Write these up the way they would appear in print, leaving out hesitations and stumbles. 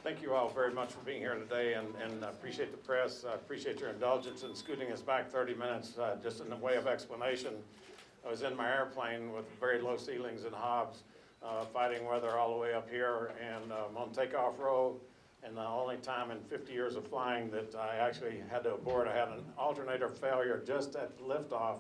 Thank you all very much for being here today, and I appreciate the press. I appreciate your indulgence in scooting us back 30 minutes. Just in the way of explanation, I was in my airplane with very low ceilings in Hobbs, fighting weather all the way up here, and on takeoff row, and the only time in 50 years of flying that I actually had to abort, I had an alternator failure just at liftoff,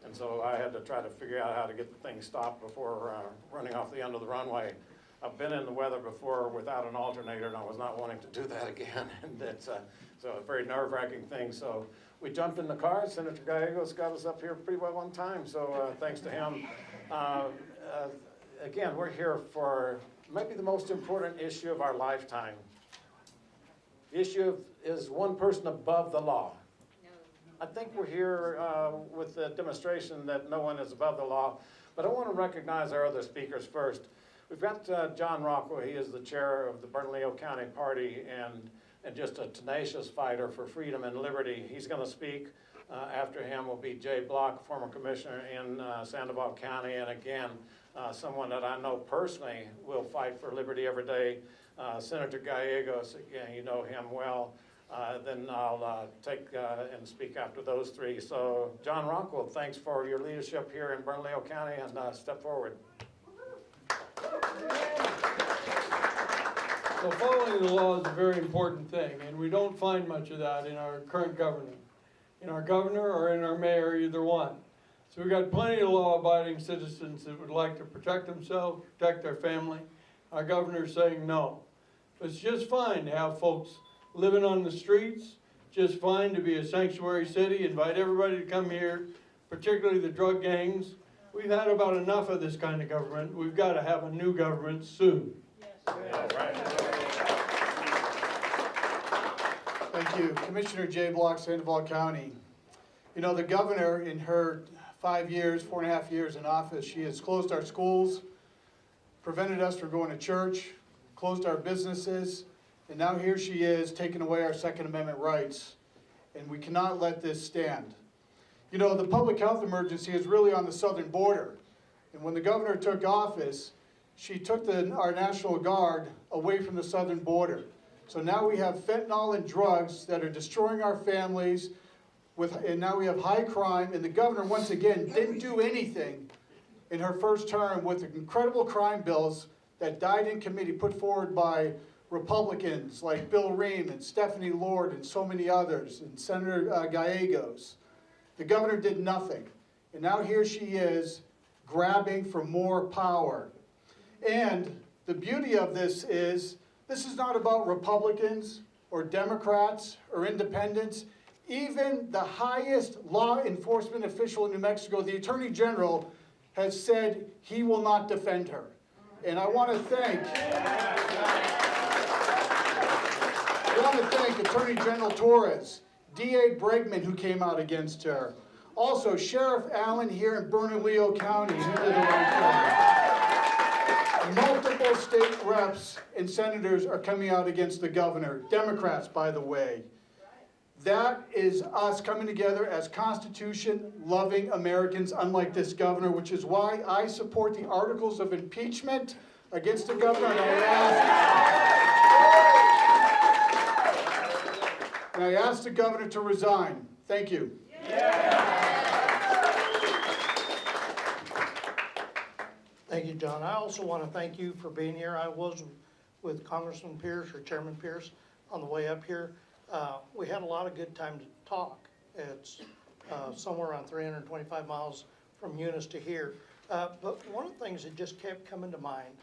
and so I had to try to figure out how to get the thing stopped before running off the end of the runway. I've been in the weather before without an alternator, and I was not wanting to do that again. And it's so a very nerve-wracking thing. So we jumped in the car. Senator Gallegos got us up here pretty well on time. So thanks to him. Again, we're here for maybe the most important issue of our lifetime. The issue is one person above the law. I think we're here with the demonstration that no one is above the law. But I want to recognize our other speakers first. We've got John Rockwell. He is the chair of the Bernalillo County Party and just a tenacious fighter for freedom and liberty. He's going to speak. After him will be Jay Block, former commissioner in Sandoval County, and again, someone that I know personally will fight for liberty every day. Senator Gallegos, again, you know him well. Then I'll take and speak after those three. So, John Rockwell, thanks for your leadership here in Bernalillo County, and step forward. So following the law is a very important thing, and we don't find much of that in our current government, in our governor or in our mayor, either one. So we've got plenty of law-abiding citizens that would like to protect themselves, protect their family. Our governor's saying no. It's just fine to have folks living on the streets, just fine to be a sanctuary city, invite everybody to come here, particularly the drug gangs. We've had about enough of this kind of government. We've got to have a new government soon. Yes. All right. Thank you. Commissioner Jay Block, Sandoval County. You know, the governor, in her 4.5 years in office, she has closed our schools, prevented us from going to church, closed our businesses, and now here she is taking away our Second Amendment rights. And we cannot let this stand. You know, the public health emergency is really on the southern border. And when the governor took office, she took our National Guard away from the southern border. So now we have fentanyl and drugs that are destroying our families, and now we have high crime, and the governor, once again, didn't do anything in her first term with the incredible crime bills that died in committee put forward by Republicans like Bill Ream and Stephanie Lord and so many others, and Senator Gallegos. The governor did nothing, and now here she is grabbing for more power. And the beauty of this is not about Republicans or Democrats or independents. Even the highest law enforcement official in New Mexico, the Attorney General, has said he will not defend her. And I want to thank Attorney General Torres, D.A. Bregman, who came out against her. Also, Sheriff Allen here in Bernalillo County, who did the right thing. Multiple state reps and senators are coming out against the governor. Democrats, by the way. That is us coming together as Constitution-loving Americans, unlike this governor, which is why I support the articles of impeachment against the governor. And I ask the governor to resign. Thank you. Thank you, John. I also want to thank you for being here. I was with Congressman Pierce, or Chairman Pierce, on the way up here. We had a lot of good time to talk. It's somewhere around 325 miles from Eunice to here. But one of the things that just kept coming to mind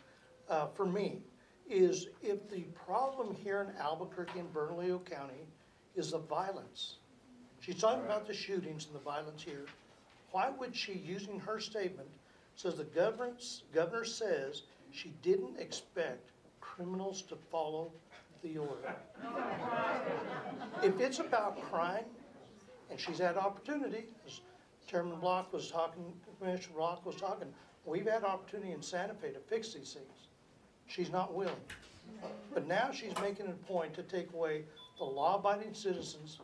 for me is if the problem here in Albuquerque and Bernalillo County is the violence. She's talking about the shootings and the violence here. Why would she, using her statement, says the governor says she didn't expect criminals to follow the order. If it's about crime, and she's had opportunity, as Chairman Block was talking, Commissioner Block was talking, we've had opportunity in Santa Fe to fix these things. She's not willing. But now she's making it a point to take away the law-abiding citizens'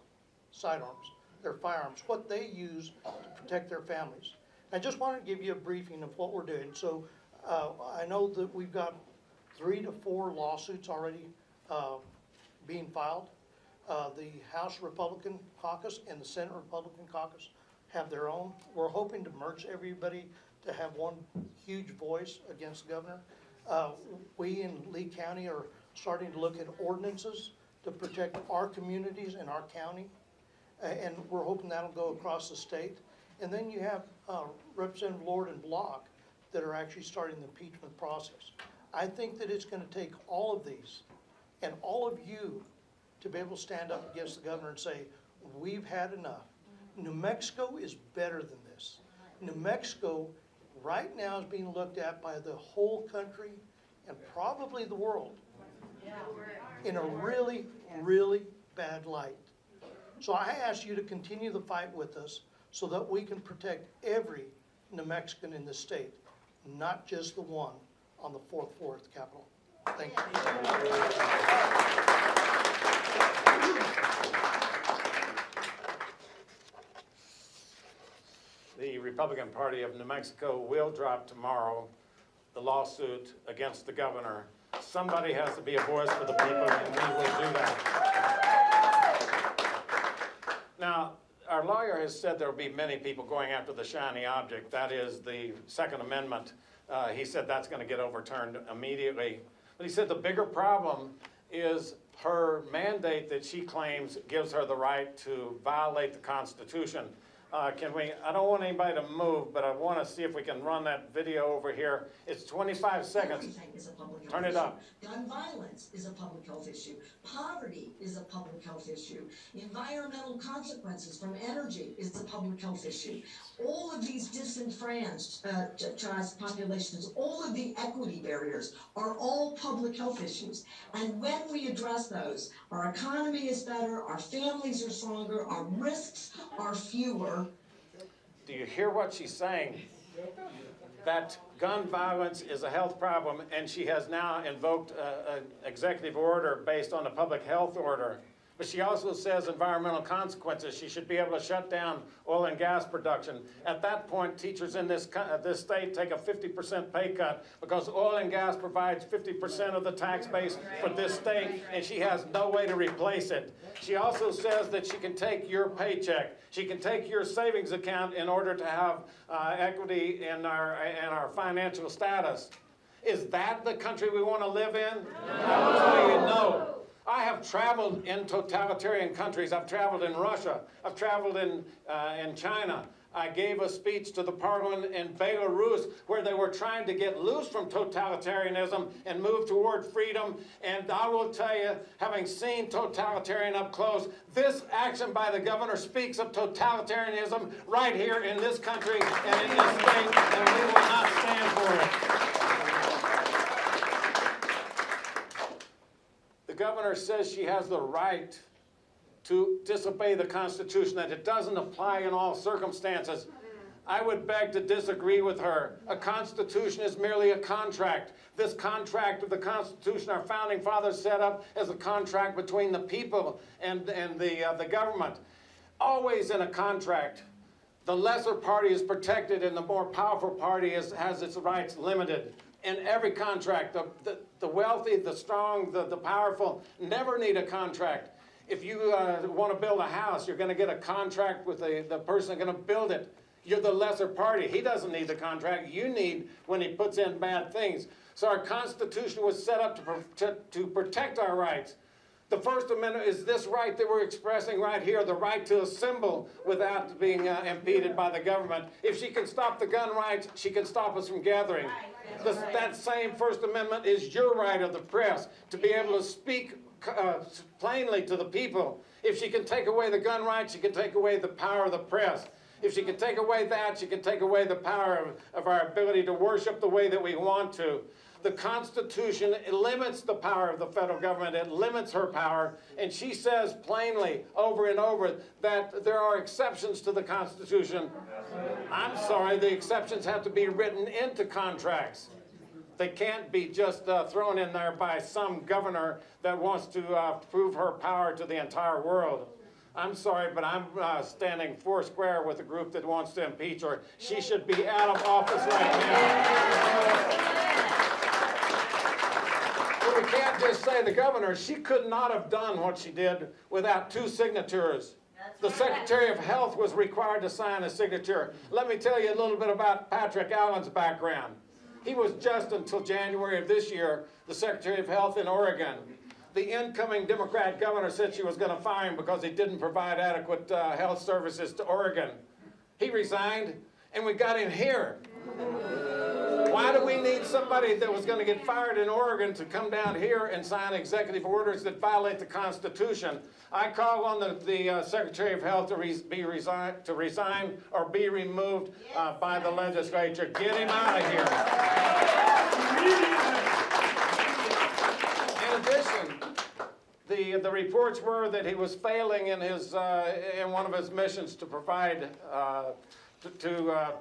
sidearms, their firearms, what they use to protect their families. I just wanted to give you a briefing of what we're doing. So I know that we've got 3 to 4 lawsuits already being filed. The House Republican caucus and the Senate Republican caucus have their own. We're hoping to merge everybody to have one huge voice against the governor. We in Lee County are starting to look at ordinances to protect our communities and our county. And we're hoping that'll go across the state. And then you have Representative Lord and Block that are actually starting the impeachment process. I think that it's gonna take all of these and all of you to be able to stand up against the governor and say, we've had enough. New Mexico is better than this. New Mexico right now is being looked at by the whole country and probably the world in a really, really bad light. So I ask you to continue the fight with us so that we can protect every New Mexican in the state, not just the one on the 4th floor of the Capitol. Thank you. The Republican Party of New Mexico will drop tomorrow the lawsuit against the governor. Somebody has to be a voice for the people, and we will do that. Now, our lawyer has said there will be many people going after the shiny object. That is the Second Amendment. He said that's going to get overturned immediately. But he said the bigger problem is her mandate that she claims gives her the right to violate the Constitution. I don't want anybody to move, but I want to see if we can run that video over here. It's 25 seconds. Everything is a public health Turn it issue. up. Gun violence is a public health issue. Poverty is a public health issue. Environmental consequences from energy is a public health issue. All of these disenfranchised populations, all of the equity barriers are all public health issues. And when we address those, our economy is better, our families are stronger, our risks are fewer. Do you hear what she's saying? That gun violence is a health problem, and she has now invoked an executive order based on a public health order. But she also says environmental consequences. She should be able to shut down oil and gas production. At that point, teachers in this state take a 50% pay cut because oil and gas provides 50% of the tax base for this state, and she has no way to replace it. She also says that she can take your paycheck. She can take your savings account in order to have equity in our financial status. Is that the country we want to live in? No. I will tell you no. I have traveled in totalitarian countries. I've traveled in Russia. I've traveled in China. I gave a speech to the parliament in Belarus where they were trying to get loose from totalitarianism and move toward freedom. And I will tell you, having seen totalitarian up close, this action by the governor speaks of totalitarianism right here in this country and in this state, and we will not stand for it. The governor says she has the right to disobey the Constitution, that it doesn't apply in all circumstances. I would beg to disagree with her. A Constitution is merely a contract. This contract of the Constitution our founding fathers set up as a contract between the people and the government. Always in a contract, the lesser party is protected and the more powerful party has its rights limited. In every contract, the wealthy, the strong, the powerful never need a contract. If you want to build a house, you're going to get a contract with the person going to build it. You're the lesser party. He doesn't need the contract. You need when he puts in bad things. So our Constitution was set up to protect our rights. The First Amendment is this right that we're expressing right here, the right to assemble without being impeded by the government. If she can stop the gun rights, she can stop us from gathering. That same First Amendment is your right of the press to be able to speak plainly to the people. If she can take away the gun rights, she can take away the power of the press. If she can take away that, she can take away the power of our ability to worship the way that we want to. The Constitution limits the power of the federal government. It limits her power. And she says plainly over and over that there are exceptions to the Constitution. I'm sorry, the exceptions have to be written into contracts. They can't be just thrown in there by some governor that wants to prove her power to the entire world. I'm sorry, but I'm standing four square with a group that wants to impeach her. She should be out of office right now. we can't just say the governor. She could not have done what she did without 2 signatures. The Secretary of Health was required to sign a signature. Let me tell you a little bit about Patrick Allen's background. He was just until January of this year the Secretary of Health in Oregon. The incoming Democrat governor said she was going to fire him because he didn't provide adequate health services to Oregon. He resigned, and we got him here. Why do we need somebody that was going to get fired in Oregon to come down here and sign executive orders that violate the Constitution? I call on the Secretary of Health to resign or be removed by the legislature. Get him out of here. In addition, the reports were that he was failing in one of his missions to provide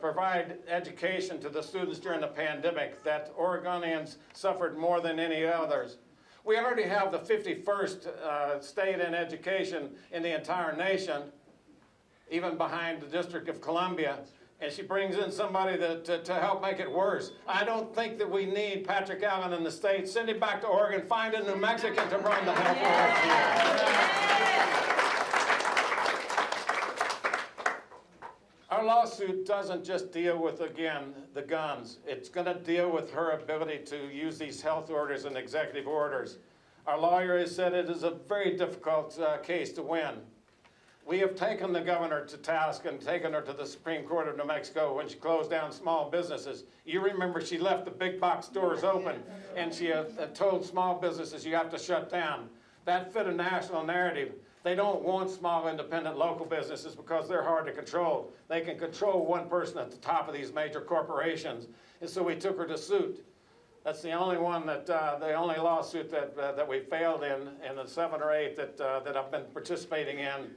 provide education to the students during the pandemic, that Oregonians suffered more than any others. We already have the 51st state in education in the entire nation, even behind the District of Columbia, and she brings in somebody to help make it worse. I don't think that we need Patrick Allen in the state. Send him back to Oregon, find a New Mexican to run the health here. Our lawsuit doesn't just deal with, again, the guns. It's going to deal with her ability to use these health orders and executive orders. Our lawyer has said it is a very difficult case to win. We have taken the governor to task and taken her to the Supreme Court of New Mexico when she closed down small businesses. You remember she left the big box stores open, and she told small businesses you have to shut down. That fit a national narrative. They don't want small, independent, local businesses because they're hard to control. They can control one person at the top of these major corporations. And so we took her to suit. That's the only one the only lawsuit that we failed in the 7 or 8 that I've been participating in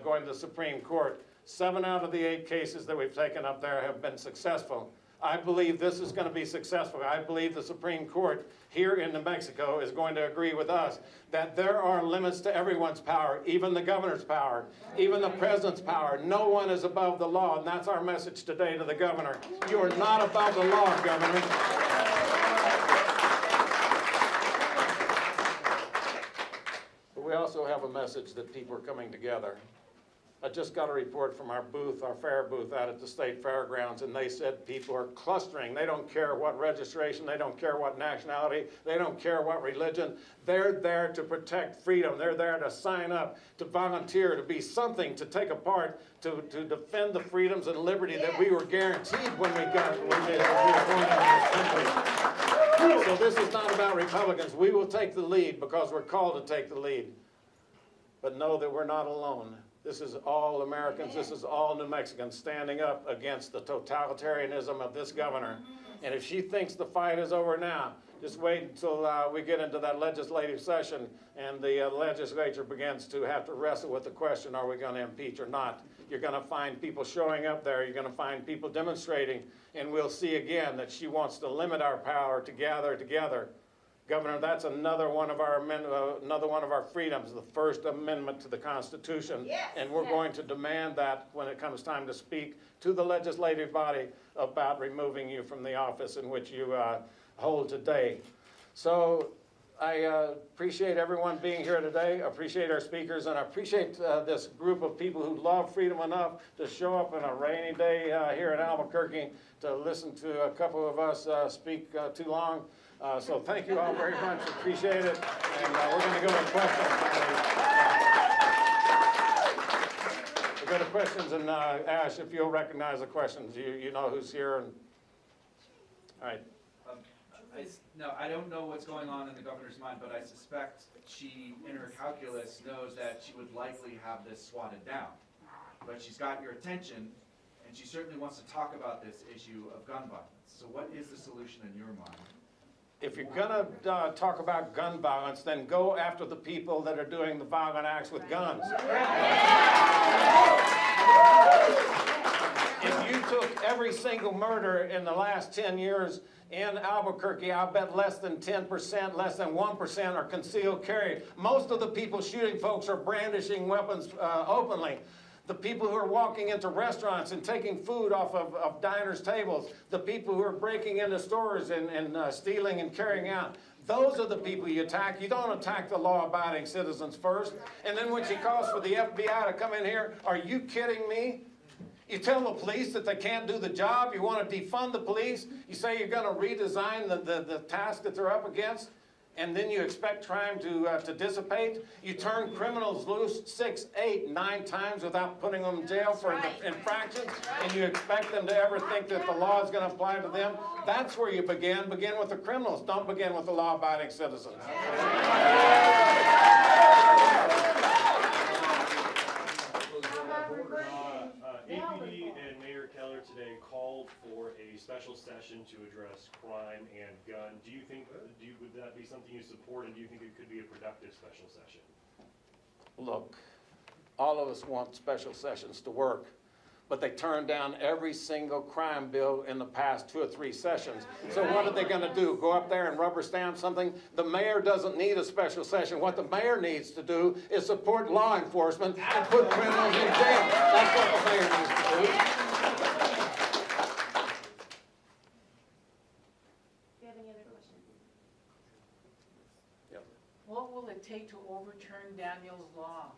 going to the Supreme Court. 7 out of the 8 cases that we've taken up there have been successful. I believe this is going to be successful. I believe the Supreme Court here in New Mexico is going to agree with us that there are limits to everyone's power, even the governor's power, even the president's power. No one is above the law, and that's our message today to the governor. You are not above the law, governor. But we also have a message that people are coming together. I just got a report from our booth, our fair booth out at the state fairgrounds, and they said people are clustering. They don't care what registration, they don't care what nationality, they don't care what religion. They're there to protect freedom. They're there to sign up, to volunteer, to be something, to take a part, to defend the freedoms and liberty that we were guaranteed when we were born in this country. So this is not about Republicans. We will take the lead because we're called to take the lead. But know that we're not alone. This is all Americans, this is all New Mexicans standing up against the totalitarianism of this governor. And if she thinks the fight is over now, just wait until we get into that legislative session and the legislature begins to have to wrestle with the question, are we going to impeach or not? You're going to find people showing up there, you're going to find people demonstrating, and we'll see again that she wants to limit our power to gather together. Governor, that's another one of our freedoms, the First Amendment to the Constitution. Yes, and we're going to demand that when it comes time to speak to the legislative body about removing you from the office in which you hold today. So I appreciate everyone being here today. I appreciate our speakers, and I appreciate this group of people who love freedom enough to show up on a rainy day here in Albuquerque to listen to a couple of us speak too long. So thank you all very much. Appreciate it. And we're going to go to questions. We'll go to questions, and Ash, if you'll recognize the questions, you know who's here. And all right. No, I don't know what's going on in the governor's mind, but I suspect she, in her calculus, knows that she would likely have this swatted down. But she's got your attention, and she certainly wants to talk about this issue of gun violence. So what is the solution in your mind? If you're going to talk about gun violence, then go after the people that are doing the violent acts with guns. If you took every single murder in the last 10 years in Albuquerque, I'll bet less than 10%, less than 1% are concealed carry. Most of the people shooting folks are brandishing weapons openly. The people who are walking into restaurants and taking food off of diners' tables, the people who are breaking into stores and stealing and carrying out, Those are the people you attack. You don't attack the law-abiding citizens first. And then when she calls for the FBI to come in here, are you kidding me? You tell the police that they can't do the job. You want to defund the police. You say you're going to redesign the task that they're up against. And then you expect crime to dissipate. You turn criminals loose 6, 8, 9 times without putting them in jail for infractions, and you expect them to ever think that the law is going to apply to them. That's where you begin. Begin with the criminals. Don't begin with the law-abiding citizens. APD and Mayor Keller today called for a special session to address crime and gun. Do you think, would that be something you support, and do you think it could be a productive special session? Look, all of us want special sessions to work, but they turned down every single crime bill in the past 2 or 3 sessions. So what are they going to do? Go up there and rubber stamp something? The mayor doesn't need a special session. What the mayor needs to do is support law enforcement and put criminals in jail. That's what the mayor needs to do. Do you have any other questions? Yep. What will it take to overturn Daniel's law?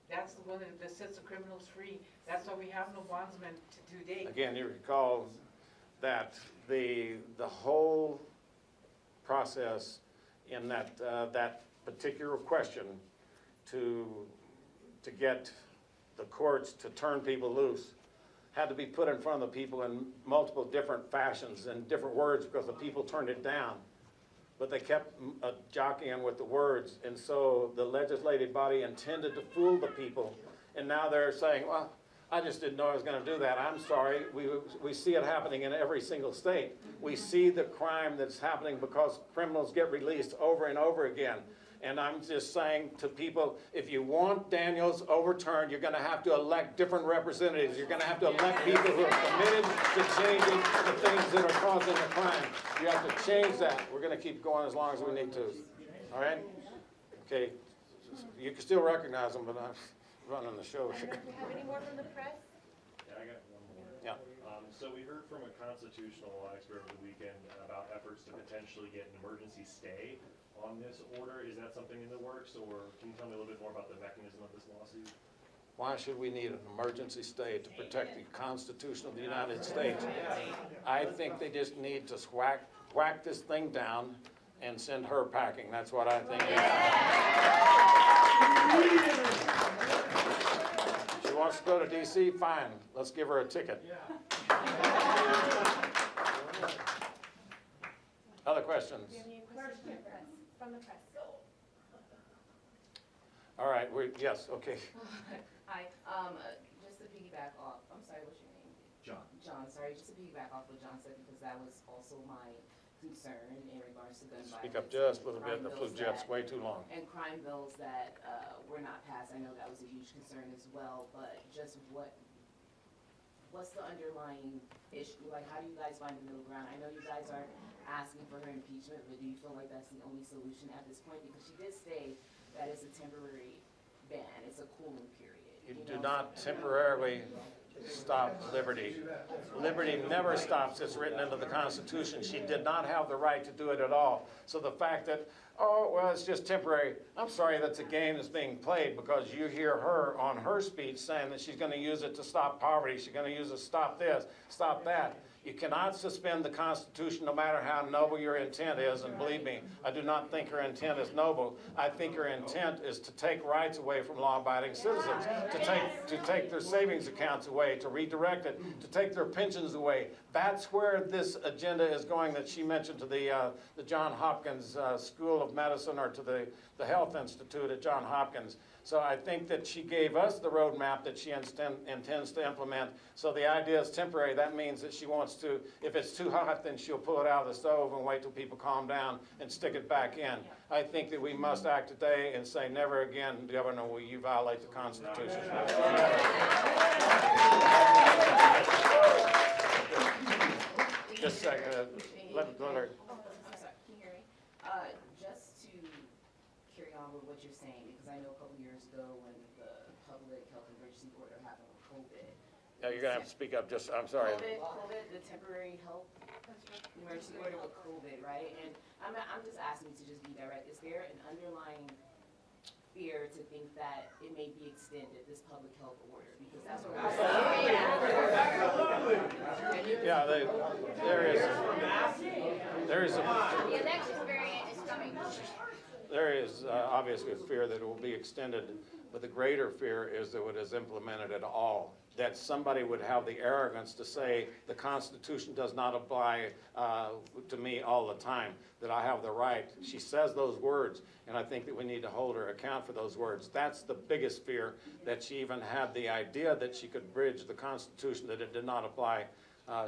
That's the one that sets the criminals free. That's why we have no bondsmen to date. Again, you recall that the whole process in that particular question to get the courts to turn people loose had to be put in front of the people in multiple different fashions and different words because the people turned it down. But they kept jockeying with the words, and so the legislative body intended to fool the people, and now they're saying, well, I just didn't know I was going to do that. I'm sorry. We see it happening in every single state. We see the crime that's happening because criminals get released over and over again. And I'm just saying to people, if you want Daniels overturned, you're going to have to elect different representatives. You're going to have to elect people who are committed to changing the things that are causing the crime. You have to change that. We're going to keep going as long as we need to. All right? Okay. You can still recognize them, but I'm running the show here. Do we have any more from the press? Yeah, I got one more. Yeah. So we heard from a constitutional law expert over the weekend about efforts to potentially get an emergency stay on this order. Is that something in the works, or can you tell me a little bit more about the mechanism of this lawsuit? Why should we need an emergency stay to protect the Constitution of the United States? I think they just need to whack this thing down and send her packing. That's what I think. She wants to go to D.C., fine. Let's give her a ticket. Other questions? Do you have any questions from the press? All right, yes, okay. Hi, just to piggyback off, I'm sorry, what's your name? John. John, sorry, just to piggyback off what John said, because that was also my concern in regards to gun violence. Speak up just a little bit, crime the flu bills jet's that- way too long. And crime bills that, were not passed, I know that was a huge concern as well, but just what's the underlying issue? Like, how do you guys find the middle ground? I know you guys are asking for her impeachment, but do you feel like that's the only solution at this point? Because she did say that it's a temporary ban, it's a cooling period. You know? do not temporarily stop liberty. Liberty never stops. It's written into the Constitution. She did not have the right to do it at all. So the fact that, oh, well, it's just temporary, I'm sorry, that's a game that's being played because you hear her on her speech saying that she's going to use it to stop poverty. She's going to use it to stop this, stop that. You cannot suspend the Constitution no matter how noble your intent is, and believe me, I do not think her intent is noble. I think her intent is to take rights away from law-abiding citizens, to take their savings accounts away, to redirect it, to take their pensions away. That's where this agenda is going that she mentioned to the Johns Hopkins School of Medicine, or to the Health Institute at Johns Hopkins. So I think that she gave us the roadmap that she intends to implement. So the idea is temporary. That means that she wants to, if it's too hot, then she'll pull it out of the stove and wait till people calm down and stick it back in. I think that we must act today and say, never again, Governor, will you violate the Constitution. Just a second. Let her. I'm sorry, can you hear me? Just to carry on with what you're saying, because I know a couple years ago when the public health emergency order happened with COVID. Yeah, you're going to have to speak up. I'm sorry. COVID, the temporary health emergency order with COVID, right? And I'm just asking to just be direct. Is there an underlying fear to think that it may be extended, this public health order? Because that's what we're saying. Yeah, there is a The election variant is coming. There is obviously a fear that it will be extended, but the greater fear is that it is implemented at all. That somebody would have the arrogance to say the Constitution does not apply to me all the time, that I have the right. She says those words, and I think that we need to hold her account for those words. That's the biggest fear, that she even had the idea that she could bridge the Constitution, that it did not apply.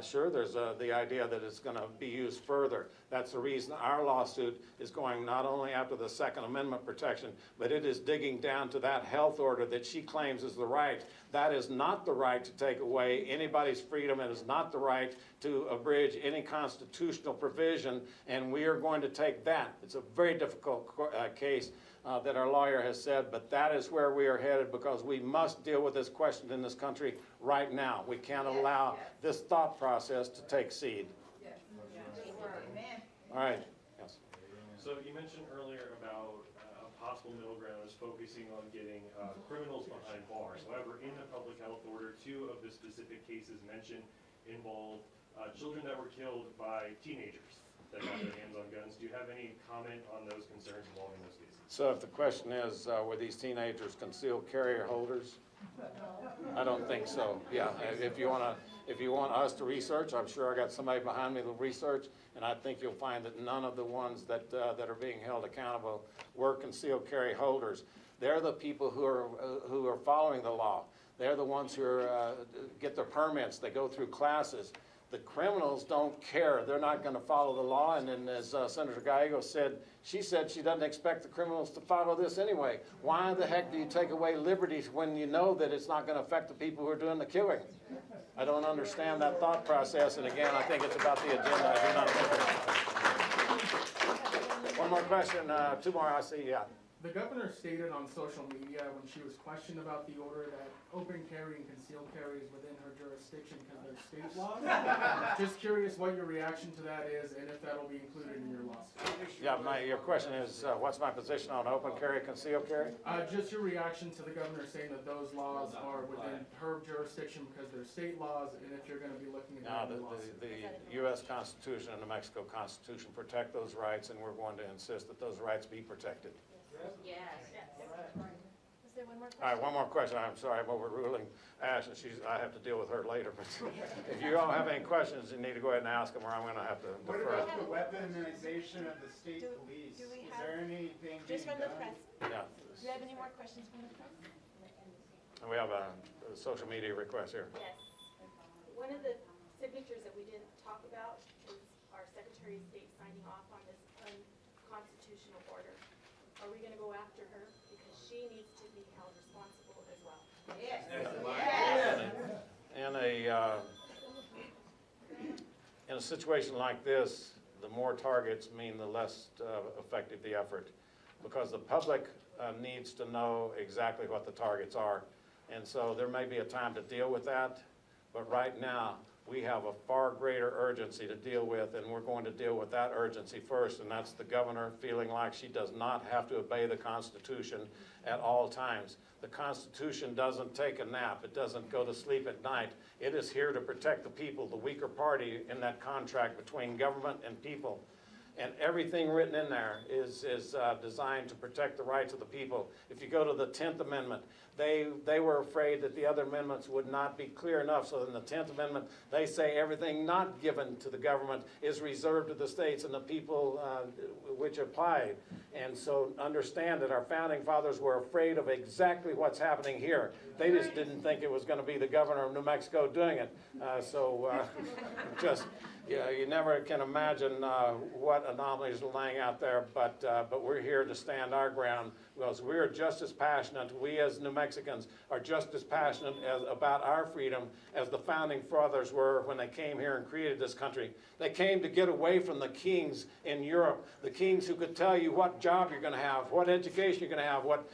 Sure, there's the idea that it's going to be used further. That's the reason our lawsuit is going not only after the Second Amendment protection, but it is digging down to that health order that she claims is the right. That is not the right to take away anybody's freedom. It is not the right to abridge any constitutional provision, and we are going to take that. It's a very difficult case that our lawyer has said, but that is where we are headed, because we must deal with this question in this country right now. We can't allow this thought process to take seed. All right. Yes. So you mentioned earlier about a possible middle ground is focusing on getting criminals behind bars. However, in the public health order, 2 of the specific cases mentioned involve children that were killed by teenagers that had their hands on guns. Do you have any comment on those concerns involving those cases? So if the question is, were these teenagers concealed carry holders? I don't think so. Yeah, if you want us to research, I'm sure I got somebody behind me that'll research, and I think you'll find that none of the ones that are being held accountable were concealed carry holders. They're the people who are following the law. They're the ones who get their permits. They go through classes. The criminals don't care. They're not going to follow the law. And then, as Senator Gallego said she doesn't expect the criminals to follow this anyway. Why the heck do you take away liberties when you know that it's not going to affect the people who are doing the killing? I don't understand that thought process. And again, I think it's about the agenda. I do not think it's... One more question. 2 more. I see. Yeah. The governor stated on social media when she was questioned about the order that open carry and concealed carry is within her jurisdiction because they're state laws. Just curious what your reaction to that is and if that'll be included in your lawsuit. Yeah, your question is, what's my position on open carry, concealed carry? Just your reaction to the governor saying that those laws are within her jurisdiction because they're state laws, and if you're going to be looking at Now, that in the lawsuit. the U.S. Constitution and the Mexico Constitution protect those rights, and we're going to insist that those rights be protected. Yes. Is there one more question? All right, one more question. I'm sorry, I'm overruling Ash, and I have to deal with her later. But if you all have any questions, you need to go ahead and ask them, or I'm going to have to What defer. about the weaponization of the state police? do we Is have- there anything Just being from the done? press. Yeah, Do you have any more questions from the press? and we have a social media request here. Yes. One of the signatures that we didn't talk about is our Secretary of State signing off on this unconstitutional order. Are we gonna go after her? Because she needs to be held responsible as well. Yes. In a situation like this, the more targets mean the less effective the effort, because the public needs to know exactly what the targets are. And so there may be a time to deal with that, but right now, we have a far greater urgency to deal with, and we're going to deal with that urgency first, and that's the governor feeling like she does not have to obey the Constitution at all times. The Constitution doesn't take a nap. It doesn't go to sleep at night. It is here to protect the people, the weaker party in that contract between government and people. And everything written in there is designed to protect the rights of the people. If you go to the 10th Amendment, they were afraid that the other amendments would not be clear enough. So in the 10th Amendment, they say everything not given to the government is reserved to the states and the people which apply. And so understand that our founding fathers were afraid of exactly what's happening here. They just didn't think it was going to be the governor of New Mexico doing it. Yeah, you never can imagine what anomalies are laying out there, but we're here to stand our ground, because we are just as passionate, we as New Mexicans are just as passionate about our freedom as the founding fathers were when they came here and created this country. They came to get away from the kings in Europe, the kings who could tell you what job you're going to have, what education you're going to have, what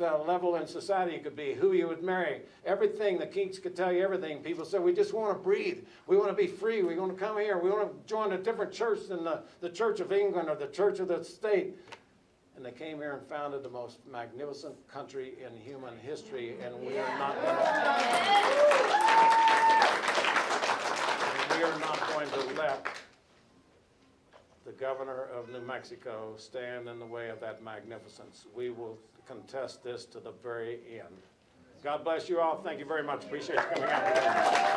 level in society you could be, who you would marry. Everything, the kings could tell you everything. People said, we just want to breathe. We want to be free. We want to come here here. We want to join a different church than the Church of England or the Church of the state. And they came here and founded the most magnificent country in human history, and we are not going to let the governor of New Mexico stand in the way of that magnificence. We will contest this to the very end. God bless you all. Thank you very much. Appreciate you coming out.